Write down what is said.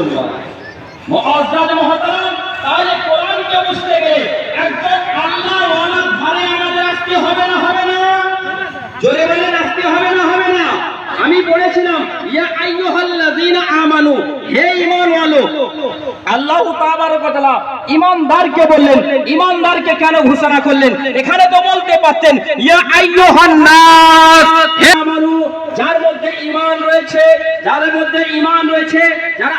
মুসলমান। মুআজ্জাজ মুহতারাম, তাহলে কোরআনকে বুঝতে গেলে একজন আল্লাহওয়ালার ধারে আমাদের আসতে হবে না, হবে না? জোরে বলেন, আসতে হবে না, হবে না? আমি পড়েছিলাম ইয়া আইয়ুহাল্লাযীনা আমানু, হে ঈমানওয়ালো। আল্লাহ তাবারক ওয়া তাআলা ঈমানদারকে বললেন, ঈমানদারকে কেন ঘোষণা করলেন? এখানে তো বলতে পারতেন ইয়া আইয়ুহান নাস, হে আমানু, যার মধ্যে ঈমান রয়েছে, যার মধ্যে ঈমান রয়েছে, যারা